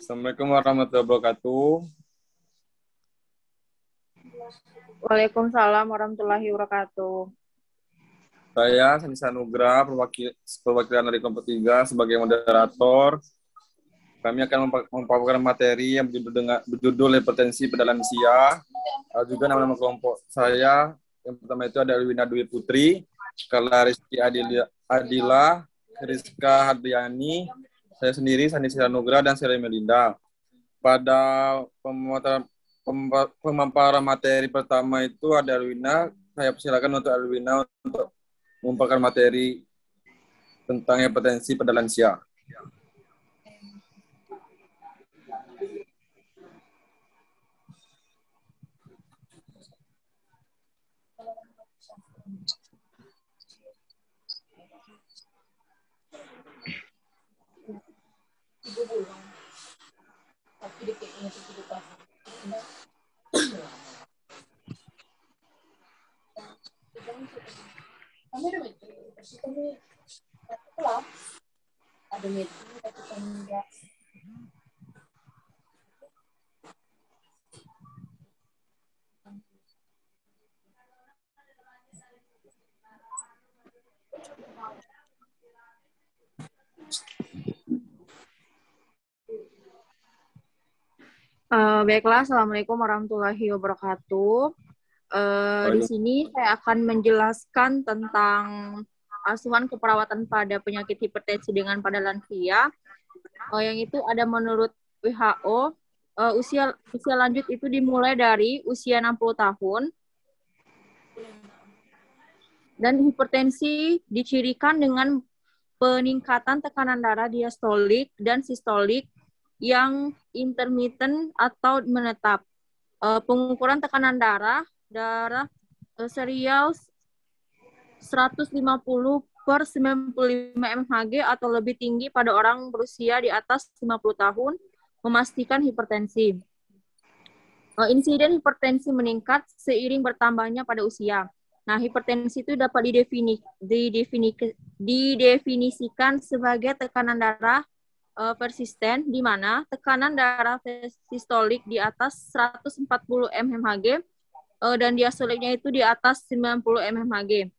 Assalamualaikum warahmatullahi wabarakatuh. Waalaikumsalam warahmatullahi wabarakatuh. Saya Sanisa Nugra, perwakilan dari kelompok 3 sebagai moderator. Kami akan memaparkan materi yang berjudul hipertensi pada lansia. Juga nama-nama kelompok saya. Yang pertama itu ada Wina Dwi Putri, Carla Rizky Adila, Rizka Hadriani, saya sendiri Sanisa Nugra, dan Seri Melinda. Pada pemaparan materi pertama itu ada Alwina. Saya persilakan untuk Alwina untuk memaparkan materi tentang hipertensi pada lansia. Baiklah, Assalamualaikum warahmatullahi wabarakatuh. Di sini saya akan menjelaskan tentang asuhan keperawatan pada penyakit hipertensi pada lansia. Yang itu ada menurut WHO, usia lanjut itu dimulai dari usia 60 tahun. Dan hipertensi dicirikan dengan peningkatan tekanan darah diastolik dan sistolik yang intermittent atau menetap. Pengukuran tekanan darah serial 150 per 95 mmHg atau lebih tinggi pada orang berusia di atas 50 tahun memastikan hipertensi. Insiden hipertensi meningkat seiring bertambahnya pada usia. Nah, hipertensi itu dapat didefinisikan sebagai tekanan darah persisten, di mana tekanan darah sistolik di atas 140 mmHg dan diastoliknya itu di atas 90 mmHg.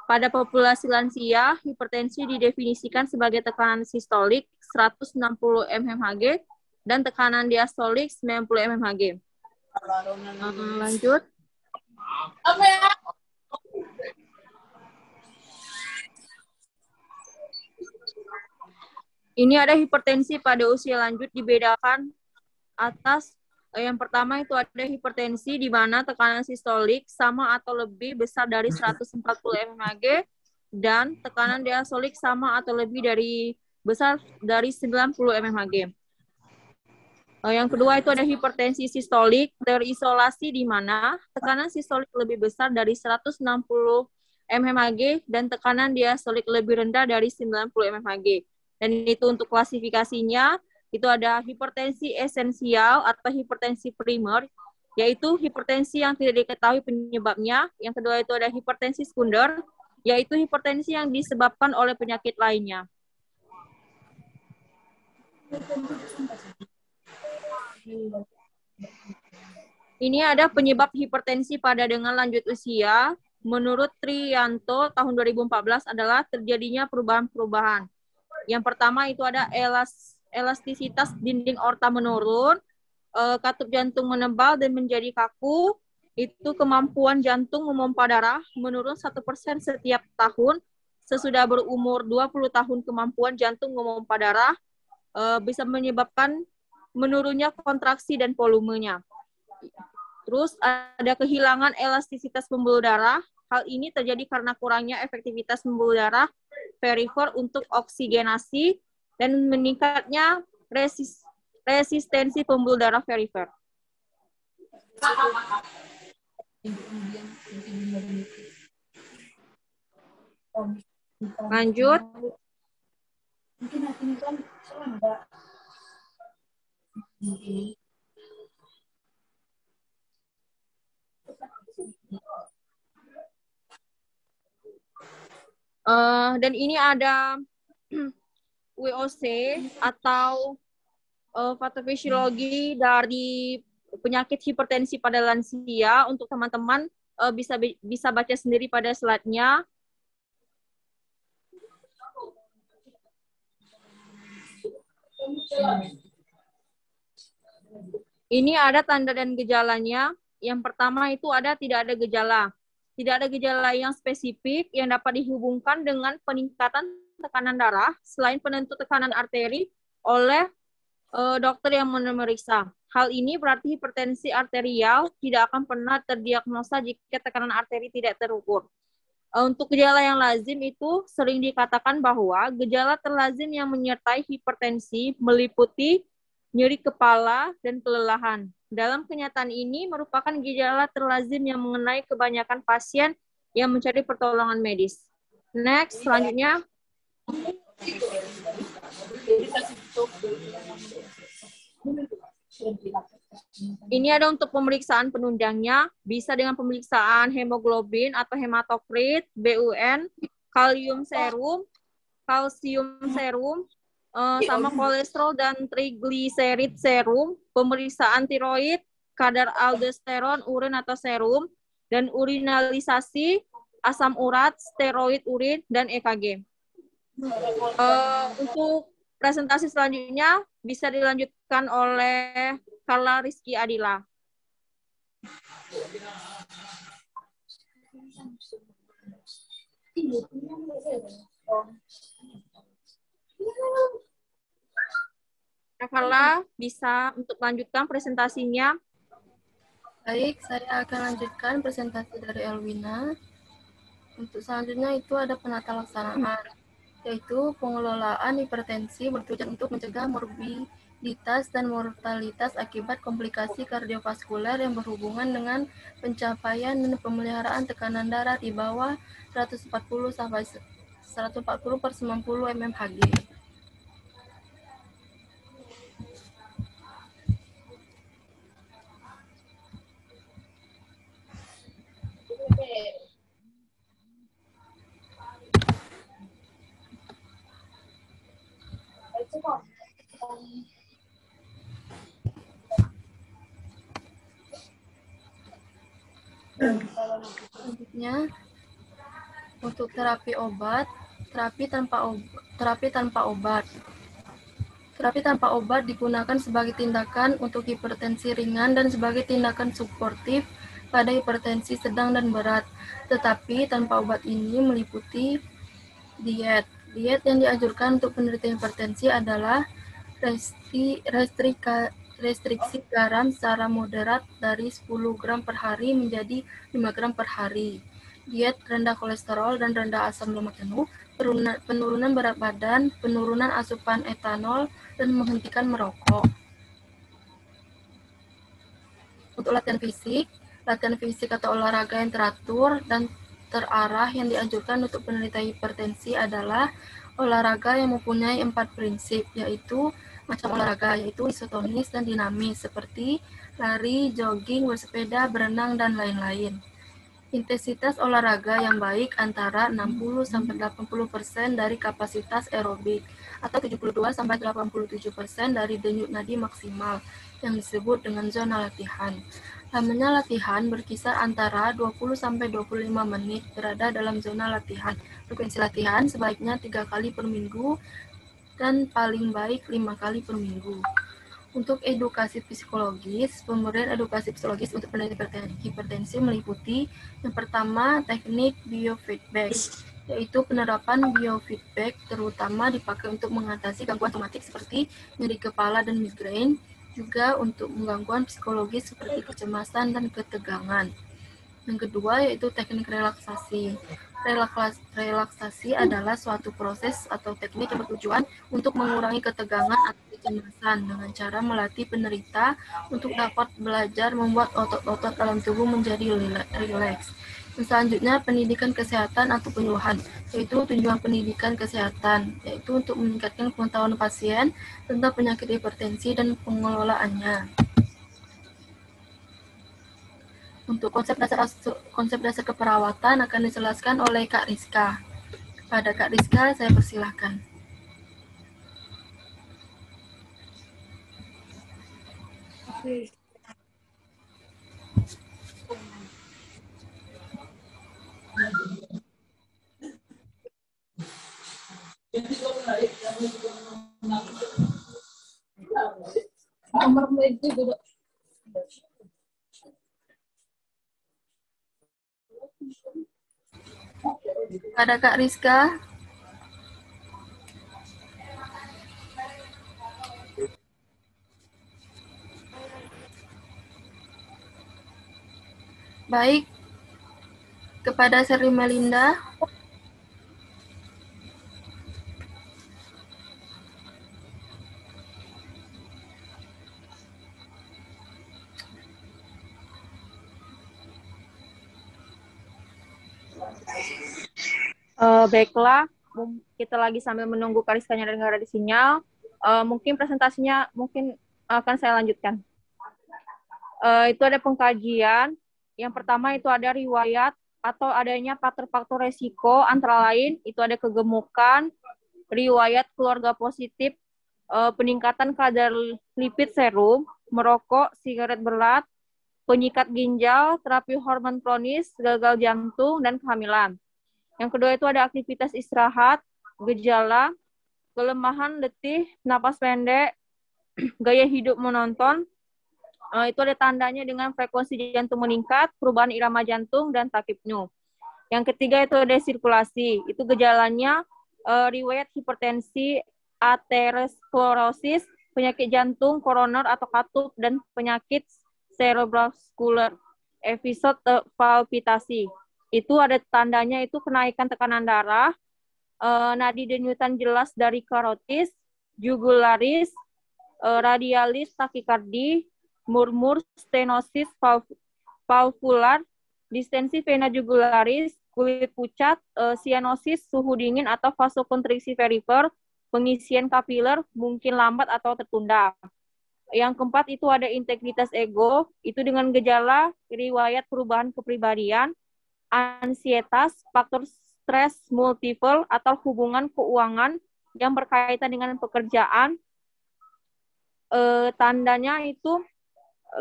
Pada populasi lansia, hipertensi didefinisikan sebagai tekanan sistolik 160 mmHg dan tekanan diastolik 90 mmHg. Lanjut. Ini ada hipertensi pada usia lanjut dibedakan atas. Yang pertama itu ada hipertensi di mana tekanan sistolik sama atau lebih besar dari 140 mmHg dan tekanan diastolik sama atau lebih besar dari 90 mmHg. Yang kedua itu ada hipertensi sistolik terisolasi di mana tekanan sistolik lebih besar dari 160 mmHg dan tekanan diastolik lebih rendah dari 90 mmHg. Dan itu untuk klasifikasinya, itu ada hipertensi esensial atau hipertensi primer, yaitu hipertensi yang tidak diketahui penyebabnya. Yang kedua itu ada hipertensi sekunder, yaitu hipertensi yang disebabkan oleh penyakit lainnya. Ini ada penyebab hipertensi pada dengan lanjut usia. Menurut Triyanto, tahun 2014 adalah terjadinya perubahan-perubahan. Yang pertama itu ada elastisitas dinding aorta menurun, katup jantung menebal dan menjadi kaku, itu kemampuan jantung memompa darah menurun 1% setiap tahun. Sesudah berumur 20 tahun kemampuan jantung memompa darah bisa menyebabkan menurunnya kontraksi dan volumenya. Terus ada kehilangan elastisitas pembuluh darah. Hal ini terjadi karena kurangnya efektivitas pembuluh darah perifer untuk oksigenasi dan meningkatnya resistensi pembuluh darah perifer. Lanjut. Dan ini ada WOC atau patofisiologi dari penyakit hipertensi pada lansia. Untuk teman-teman bisa baca sendiri pada slide-nya. Ini ada tanda dan gejalanya. Yang pertama itu tidak ada gejala. Tidak ada gejala yang spesifik yang dapat dihubungkan dengan peningkatan tekanan darah selain penentu tekanan arteri oleh dokter yang memeriksa. Hal ini berarti hipertensi arterial tidak akan pernah terdiagnosa jika tekanan arteri tidak terukur. Untuk gejala yang lazim itu sering dikatakan bahwa gejala terlazim yang menyertai hipertensi meliputi nyeri kepala dan kelelahan. Dalam kenyataan ini merupakan gejala terlazim yang mengenai kebanyakan pasien yang mencari pertolongan medis. Next, selanjutnya. Ini ada untuk pemeriksaan penunjangnya, bisa dengan pemeriksaan hemoglobin atau hematokrit, BUN, kalium serum, kalsium serum, sama kolesterol dan trigliserid serum, pemeriksaan tiroid, kadar aldosteron, urin atau serum, dan urinalisasi, asam urat, steroid urin, dan EKG. Untuk presentasi selanjutnya bisa dilanjutkan oleh Carla Rizky Adila. Carla bisa untuk lanjutkan presentasinya. Baik, saya akan lanjutkan presentasi dari Elwina. Untuk selanjutnya itu ada penata laksanaan, yaitu pengelolaan hipertensi bertujuan untuk mencegah morbiditas dan mortalitas akibat komplikasi kardiovaskuler yang berhubungan dengan pencapaian dan pemeliharaan tekanan darah di bawah 140 sampai 140/90 mmHg. Selanjutnya, untuk terapi tanpa obat. Terapi tanpa obat digunakan sebagai tindakan untuk hipertensi ringan dan sebagai tindakan suportif pada hipertensi sedang dan berat. Tetapi tanpa obat ini meliputi diet. Diet yang dianjurkan untuk penderita hipertensi adalah restriksi garam secara moderat dari 10 gram per hari menjadi 5 gram per hari. Diet rendah kolesterol dan rendah asam lemak jenuh, penurunan berat badan, penurunan asupan etanol, dan menghentikan merokok. Untuk latihan fisik atau olahraga yang teratur dan terarah yang dianjurkan untuk penderita hipertensi adalah olahraga yang mempunyai 4 prinsip, yaitu macam olahraga, yaitu isotonis dan dinamis, seperti lari, jogging, bersepeda, berenang, dan lain-lain. Intensitas olahraga yang baik antara 60-80% dari kapasitas aerobik atau 72-87% dari denyut nadi maksimal yang disebut dengan zona latihan. Lamanya latihan berkisar antara 20-25 menit berada dalam zona latihan. Frekuensi latihan sebaiknya 3 kali per minggu dan paling baik 5 kali per minggu. Untuk edukasi psikologis, pemberian edukasi psikologis untuk penderita hipertensi meliputi yang pertama, teknik biofeedback, yaitu penerapan biofeedback terutama dipakai untuk mengatasi gangguan somatik seperti nyeri kepala dan migrain, juga untuk gangguan psikologis seperti kecemasan dan ketegangan. Yang kedua yaitu teknik relaksasi. Relaksasi adalah suatu proses atau teknik yang bertujuan untuk mengurangi ketegangan atau kecemasan dengan cara melatih penderita untuk dapat belajar membuat otot-otot dalam tubuh menjadi rileks. Selanjutnya, pendidikan kesehatan atau penyuluhan, yaitu tujuan pendidikan kesehatan, yaitu untuk meningkatkan pengetahuan pasien tentang penyakit hipertensi dan pengelolaannya. Untuk konsep dasar keperawatan akan dijelaskan oleh Kak Rizka. Kepada Kak Rizka, saya persilahkan. Ada Kak Rizka. Baik, kepada Sherly Melinda. Baiklah, kita lagi sambil menunggu Kariskanya dan nggak ada sinyal. Mungkin presentasinya akan saya lanjutkan. Itu ada pengkajian. Yang pertama itu ada riwayat atau adanya faktor-faktor resiko, antara lain itu ada kegemukan, riwayat keluarga positif, peningkatan kadar lipid serum, merokok, sigaret berat, penyikat ginjal, terapi hormon kronis, gagal jantung, dan kehamilan. Yang kedua itu ada aktivitas istirahat, gejala, kelemahan, letih, napas pendek, gaya hidup monoton. Itu ada tandanya dengan frekuensi jantung meningkat, perubahan irama jantung, dan takipnu. Yang ketiga itu ada sirkulasi. Itu gejalanya riwayat hipertensi, aterosklerosis, penyakit jantung, koroner atau katup, dan penyakit cerebrovaskular, episode palpitasi. Itu ada tandanya itu kenaikan tekanan darah, nadi denyutan jelas dari karotis, jugularis, radialis takikardi, murmur, stenosis valvular, distensi vena jugularis, kulit pucat, sianosis, suhu dingin atau vasokonstriksi perifer, pengisian kapiler mungkin lambat atau tertunda. Yang keempat itu ada integritas ego, itu dengan gejala riwayat perubahan kepribadian, ansietas, faktor stres multiple atau hubungan keuangan yang berkaitan dengan pekerjaan. Tandanya itu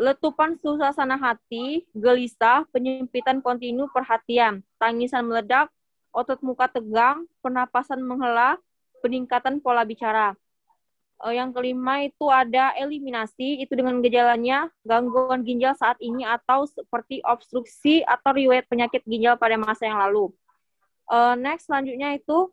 letupan suasana hati, gelisah, penyempitan kontinu perhatian, tangisan meledak, otot muka tegang, pernapasan menghela, peningkatan pola bicara. Yang kelima itu ada eliminasi, itu dengan gejalanya gangguan ginjal saat ini atau seperti obstruksi atau riwayat penyakit ginjal pada masa yang lalu. Next, selanjutnya itu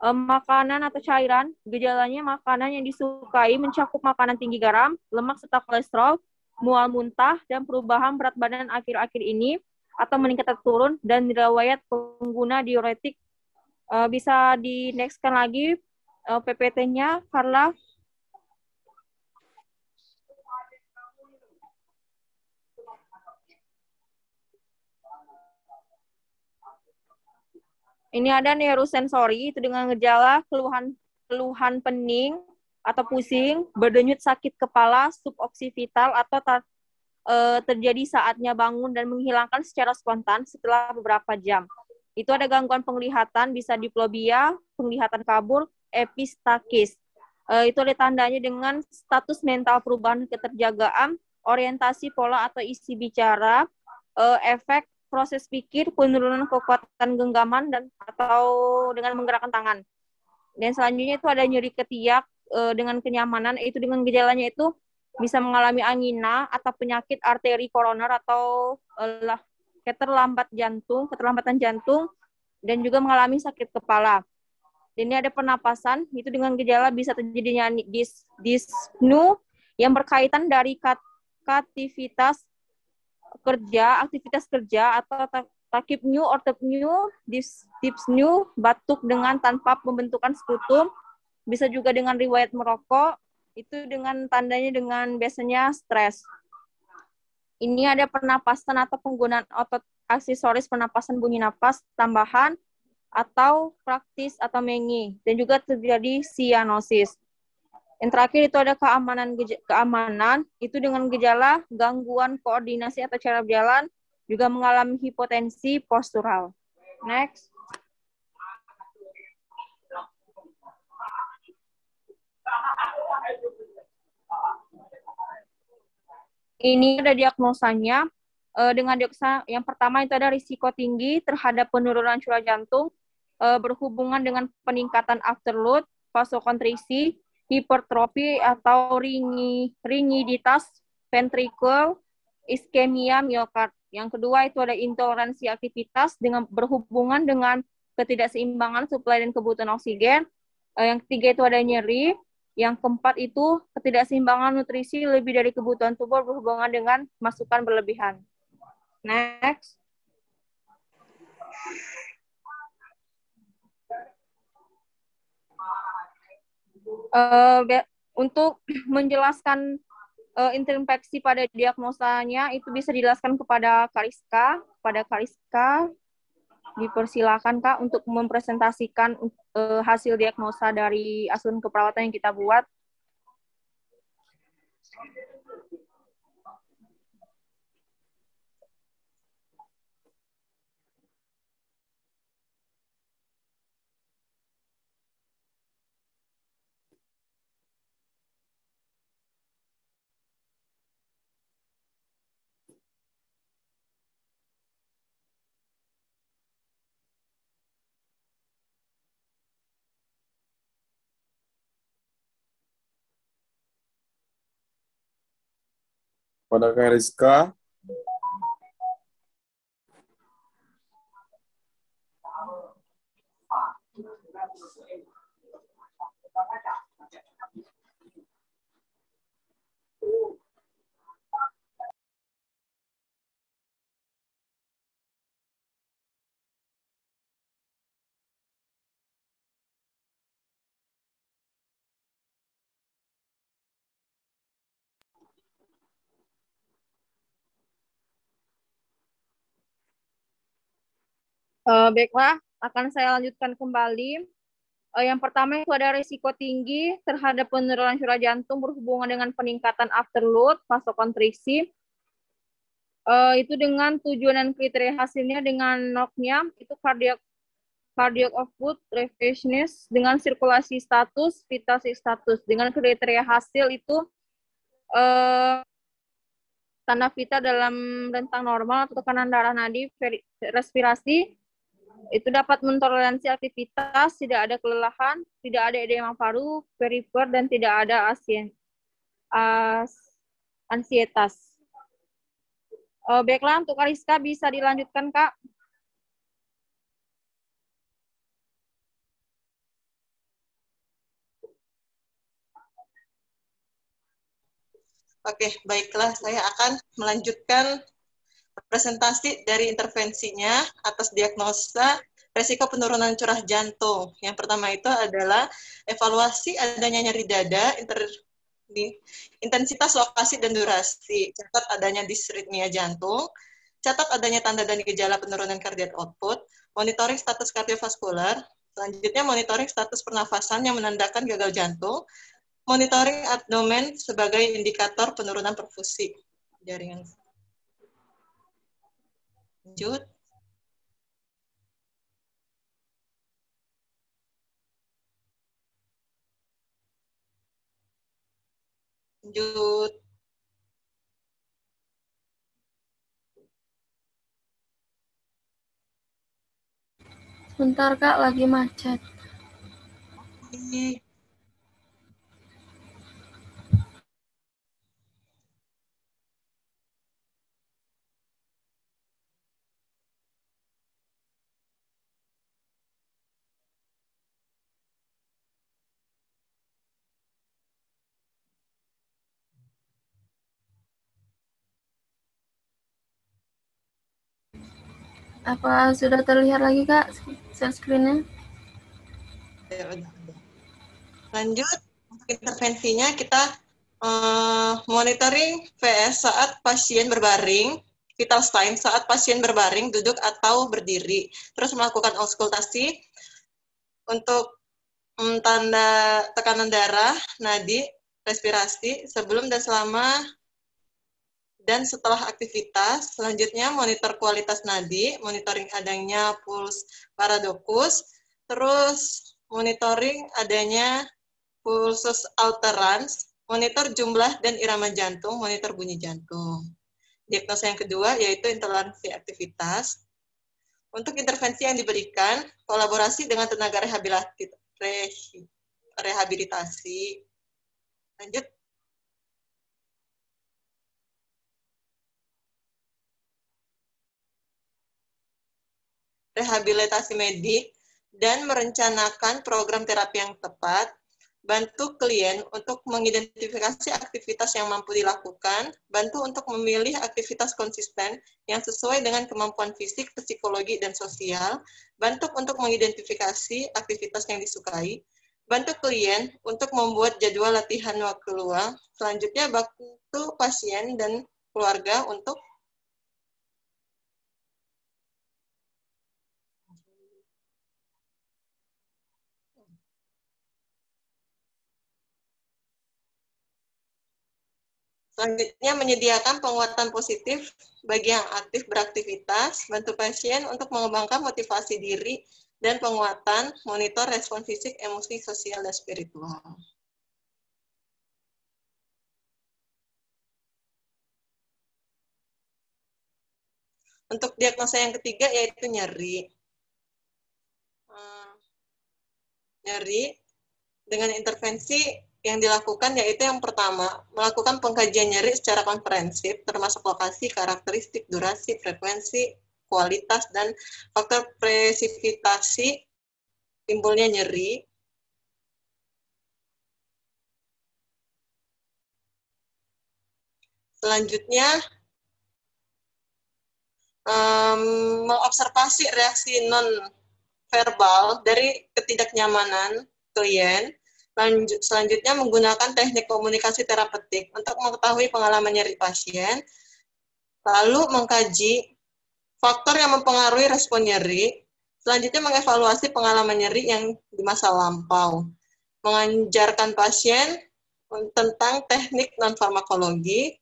makanan atau cairan, gejalanya makanan yang disukai mencakup makanan tinggi garam, lemak serta kolesterol, mual muntah, dan perubahan berat badan akhir-akhir ini atau meningkat atau turun, dan riwayat pengguna diuretik. Bisa di next-kan lagi PPT-nya, Carla. Ini ada neurosensori, itu dengan gejala keluhan pening atau pusing, berdenyut sakit kepala, suboksivital atau terjadi saatnya bangun dan menghilangkan secara spontan setelah beberapa jam. Itu ada gangguan penglihatan, bisa diplopia, penglihatan kabur, epistakis. Itu ada tandanya dengan status mental perubahan keterjagaan, orientasi pola atau isi bicara, efek proses pikir, penurunan kekuatan genggaman dan atau dengan menggerakkan tangan. Dan selanjutnya itu ada nyeri ketiak dengan kenyamanan, itu dengan gejalanya itu bisa mengalami angina atau penyakit arteri koroner atau keterlambatan jantung, dan juga mengalami sakit kepala. Dan ini ada pernapasan, itu dengan gejala bisa terjadinya dyspnea yang berkaitan dari aktivitas kerja atau takipnu, ortopnu, dyspnea, batuk dengan tanpa pembentukan sekutum, bisa juga dengan riwayat merokok, itu dengan tandanya dengan biasanya stres. Ini ada pernapasan atau penggunaan otot aksesoris pernapasan bunyi napas tambahan atau praktis atau mengi, dan juga terjadi sianosis. Yang terakhir itu ada keamanan, itu dengan gejala gangguan koordinasi atau cara berjalan, juga mengalami hipotensi postural. Next. Ini ada diagnosanya. Dengan diagnosa yang pertama itu ada risiko tinggi terhadap penurunan curah jantung berhubungan dengan peningkatan afterload, vasokonstriksi, hipertrofi atau ringiditas ventricle, iskemia miokard. Yang kedua itu ada intoleransi aktivitas dengan berhubungan dengan ketidakseimbangan suplai dan kebutuhan oksigen. Yang ketiga itu ada nyeri. Yang keempat itu ketidakseimbangan nutrisi lebih dari kebutuhan tubuh berhubungan dengan masukan berlebihan. Next. Untuk menjelaskan intervensi pada diagnosanya itu bisa dijelaskan kepada Kariska. Dipersilakan Kak untuk mempresentasikan hasil diagnosa dari asuhan keperawatan yang kita buat. Pada Kak Rizka. Baiklah, akan saya lanjutkan kembali. Yang pertama itu ada risiko tinggi terhadap penurunan curah jantung berhubungan dengan peningkatan afterload, vasokonstriksi. Itu dengan tujuan dan kriteria hasilnya dengan NOC-nya itu cardiac output, refreshness, dengan sirkulasi status, vital status. Dengan kriteria hasil itu tanda vital dalam rentang normal atau tekanan darah nadi, respirasi, itu dapat mentoleransi aktivitas, tidak ada kelelahan, tidak ada edema paru, perifer, dan tidak ada ansietas. Baiklah, untuk Kariska bisa dilanjutkan, Kak. Oke, baiklah. Saya akan melanjutkan presentasi dari intervensinya atas diagnosa resiko penurunan curah jantung. Yang pertama itu adalah evaluasi adanya nyeri dada, intensitas, lokasi, dan durasi. Catat adanya disritmia jantung, catat adanya tanda dan gejala penurunan cardiac output, monitoring status kardiovaskular, selanjutnya monitoring status pernafasan yang menandakan gagal jantung, monitoring abdomen sebagai indikator penurunan perfusi jaringan. Lanjut. Lanjut. Sebentar Kak, lagi macet. Apa sudah terlihat lagi Kak share screen-nya? Lanjut, untuk intervensinya kita monitoring VS saat pasien berbaring, vital sign saat pasien berbaring, duduk atau berdiri. Terus melakukan auskultasi untuk tanda tekanan darah, nadi, respirasi sebelum dan selama dan setelah aktivitas. Selanjutnya monitor kualitas nadi, monitoring adanya puls paradokus, terus monitoring adanya pulsus alterans, monitor jumlah dan irama jantung, monitor bunyi jantung. Diagnosa yang kedua yaitu intoleransi aktivitas. Untuk intervensi yang diberikan, kolaborasi dengan tenaga rehabilitasi. Lanjut. Rehabilitasi medik dan merencanakan program terapi yang tepat, bantu klien untuk mengidentifikasi aktivitas yang mampu dilakukan, bantu untuk memilih aktivitas konsisten yang sesuai dengan kemampuan fisik, psikologi, dan sosial, bantu untuk mengidentifikasi aktivitas yang disukai, bantu klien untuk membuat jadwal latihan waktu luang, selanjutnya bantu pasien dan keluarga untuk selanjutnya menyediakan penguatan positif bagi yang aktif beraktivitas, bantu pasien untuk mengembangkan motivasi diri dan penguatan, monitor respon fisik, emosi, sosial, dan spiritual. Untuk diagnosa yang ketiga yaitu nyeri. Nyeri dengan intervensi yang dilakukan yaitu yang pertama, melakukan pengkajian nyeri secara komprehensif, termasuk lokasi, karakteristik, durasi, frekuensi, kualitas, dan faktor presipitasi timbulnya nyeri. Selanjutnya, mengobservasi reaksi non-verbal dari ketidaknyamanan klien. Selanjutnya menggunakan teknik komunikasi terapeutik untuk mengetahui pengalaman nyeri pasien, lalu mengkaji faktor yang mempengaruhi respon nyeri, selanjutnya mengevaluasi pengalaman nyeri yang di masa lampau, mengajarkan pasien tentang teknik non-farmakologi,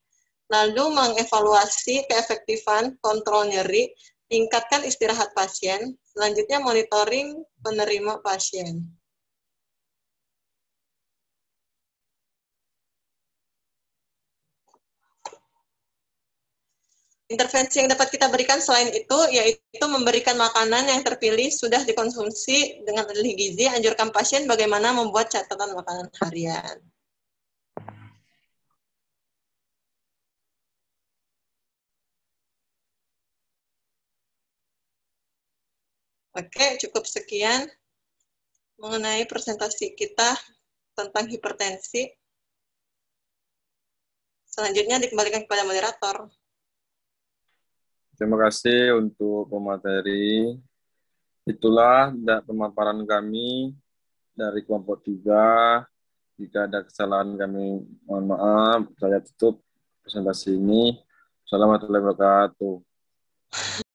lalu mengevaluasi keefektifan kontrol nyeri, tingkatkan istirahat pasien, selanjutnya monitoring penerima pasien. Intervensi yang dapat kita berikan selain itu, yaitu memberikan makanan yang terpilih sudah dikonsumsi dengan ahli gizi, anjurkan pasien bagaimana membuat catatan makanan harian. Oke, cukup sekian mengenai presentasi kita tentang hipertensi. Selanjutnya dikembalikan kepada moderator. Terima kasih untuk pemateri. Itulah pemaparan kami dari kelompok 3. Jika ada kesalahan kami mohon maaf. Saya tutup presentasi ini. Assalamualaikum warahmatullahi wabarakatuh.